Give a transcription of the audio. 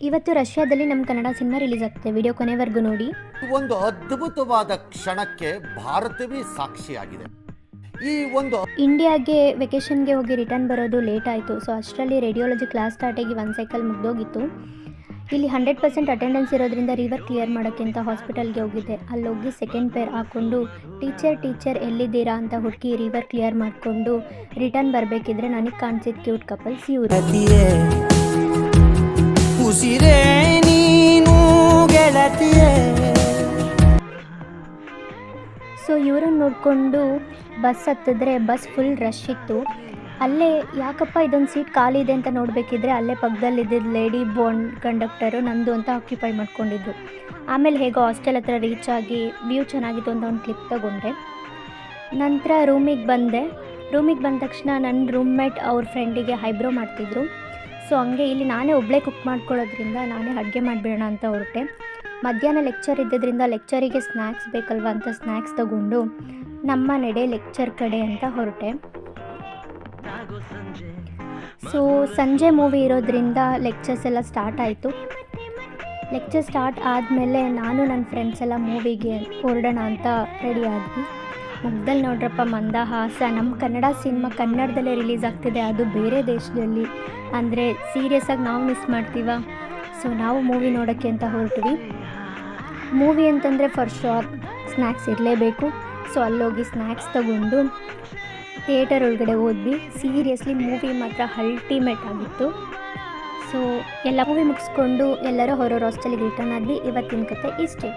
ಇವತ್ತು ರಷ್ಯಾದಲ್ಲಿ ನಮ್ಮ ಕನ್ನಡ ಸಿನಿಮಾ ರಿಲೀಸ್ ಆಗ್ತಿದೆ. ವಿಡಿಯೋ ಕೊನೆವರೆಗೂ ನೋಡಿ. ಒಂದು ಅದ್ಭುತವಾದ ಕ್ಷಣಕ್ಕೆ ಭಾರತವೇ ಸಾಕ್ಷಿಯಾಗಿದೆ. ಈ ಒಂದು ಇಂಡಿಯಾಗೆ ವೆಕೇಷನ್ಗೆ ಹೋಗಿ ರಿಟರ್ನ್ ಬರೋದು ಲೇಟ್ ಆಯಿತು. ಸೊ ಅಷ್ಟರಲ್ಲಿ ರೇಡಿಯಾಲಜಿ ಕ್ಲಾಸ್ ಸ್ಟಾರ್ಟ್ ಆಗಿ ಒಂದು ಸೈಕಲ್ ಮುಗ್ದೋಗಿತ್ತು. ಇಲ್ಲಿ 100% ಅಟೆಂಡೆನ್ಸ್ ಇರೋದ್ರಿಂದ ರಿವರ್ ಕ್ಲಿಯರ್ ಮಾಡೋಕ್ಕೆ ಅಂತ ಹಾಸ್ಪಿಟಲ್ಗೆ ಹೋಗಿದ್ದೆ. ಅಲ್ಲಿ ಹೋಗಿ ಸೆಕೆಂಡ್ ಪೇರ್ ಹಾಕ್ಕೊಂಡು ಟೀಚರ್ ಎಲ್ಲಿದ್ದೀರಾ ಅಂತ ಹುಡುಕಿ ರಿವರ್ ಕ್ಲಿಯರ್ ಮಾಡಿಕೊಂಡು ರಿಟರ್ನ್ ಬರಬೇಕಿದ್ರೆ ನನಗೆ ಕಾಣಿಸಿದ ಕ್ಯೂಟ್ ಕಪಲ್ಸ್ ಇವರು. ಸೊ ಇವ್ರನ್ನ ನೋಡಿಕೊಂಡು ಬಸ್ ಹತ್ತಿದ್ರೆ ಬಸ್ ಫುಲ್ ರಶ್ ಇತ್ತು. ಅಲ್ಲೇ ಯಾಕಪ್ಪ ಇದೊಂದು ಸೀಟ್ ಖಾಲಿ ಇದೆ ಅಂತ ನೋಡಬೇಕಿದ್ರೆ ಅಲ್ಲೇ ಪಕ್ಕದಲ್ಲಿದ್ದಿದ್ದು ಲೇಡಿ ಬಾಂಡ್ ಕಂಡಕ್ಟರು ನಂದು ಅಂತ ಆಕ್ಯುಪೈ ಮಾಡ್ಕೊಂಡಿದ್ರು. ಆಮೇಲೆ ಹೇಗೋ ಹಾಸ್ಟೆಲ್ ಹತ್ರ ರೀಚ್ ಆಗಿ ವ್ಯೂ ಚೆನ್ನಾಗಿತ್ತು ಅಂತ ಒಂದು ಕ್ಲಿಪ್ ತಗೊಂಡೆ. ನಂತರ ರೂಮಿಗೆ ಬಂದ ತಕ್ಷಣ ನನ್ನ ರೂಮ್ಮೇಟ್ ಅವ್ರ ಫ್ರೆಂಡಿಗೆ ಐಬ್ರೋ ಮಾಡ್ತಿದ್ರು. ಸೊ ಹಂಗೆ ಇಲ್ಲಿ ನಾನೇ ಒಬ್ಬಳೇ ಕುಕ್ ಮಾಡ್ಕೊಳ್ಳೋದ್ರಿಂದ ನಾನೇ ಅಡುಗೆ ಮಾಡಿಬಿಡೋಣ ಅಂತ ಹೊರಟೆ. ಮಧ್ಯಾಹ್ನ ಲೆಕ್ಚರ್ ಇದ್ದಿದ್ದರಿಂದ ಲೆಕ್ಚರಿಗೆ ಸ್ನ್ಯಾಕ್ಸ್ ಬೇಕಲ್ವ ಅಂತ ಸ್ನ್ಯಾಕ್ಸ್ ತಗೊಂಡು ನಮ್ಮ ನಡೆ ಲೆಕ್ಚರ್ ಕಡೆ ಅಂತ ಹೊರಟೆ. ಸೊ ಸಂಜೆ ಮೂವಿ ಇರೋದ್ರಿಂದ ಲೆಕ್ಚರ್ಸ್ ಎಲ್ಲ ಸ್ಟಾರ್ಟ್ ಆಯಿತು. ಲೆಕ್ಚರ್ ಸ್ಟಾರ್ಟ್ ಆದಮೇಲೆ ನಾನು ನನ್ನ ಫ್ರೆಂಡ್ಸ್ ಎಲ್ಲ ಮೂವಿಗೆ ಹೊರಡೋಣ ಅಂತ ರೆಡಿ ಆದ್ವಿ. ಮುಗ್ದಲ್ಲಿ ನೋಡ್ರಪ್ಪ ಮಂದಹಾಸ. ನಮ್ಮ ಕನ್ನಡ ಸಿನಿಮಾ ಕನ್ನಡದಲ್ಲೇ ರಿಲೀಸ್ ಆಗ್ತಿದೆ, ಅದು ಬೇರೆ ದೇಶದಲ್ಲಿ. ಅಂದರೆ ಸೀರಿಯಸ್ಸಾಗಿ ನಾವು ಮಿಸ್ ಮಾಡ್ತೀವ. ಸೊ ನಾವು ಮೂವಿ ನೋಡೋಕ್ಕೆ ಅಂತ ಹೊರಟ್ವಿ. ಮೂವಿ ಅಂತಂದರೆ ಫಾರ್ ಶೋರ್ ಸ್ನ್ಯಾಕ್ಸ್ ಇರಲೇಬೇಕು. ಸೊ ಅಲ್ಲೋಗಿ ಸ್ನ್ಯಾಕ್ಸ್ ತಗೊಂಡು ಥಿಯೇಟರ್ ಒಳಗಡೆ ಹೋದ್ವಿ. ಸೀರಿಯಸ್ಲಿ ಮೂವಿ ಮಾತ್ರ ಅಲ್ಟಿಮೇಟ್ ಆಗಿತ್ತು. ಸೊ ಎಲ್ಲ ಮೂವಿ ಮುಗಿಸ್ಕೊಂಡು ಎಲ್ಲರೂ ಹೊರವ್ರ ಹಾಸ್ಟೆಲಿಗೆ ರಿಟರ್ನ್ ಆದ್ವಿ. ಇವತ್ತಿನ ಕತೆ ಇಷ್ಟೇ.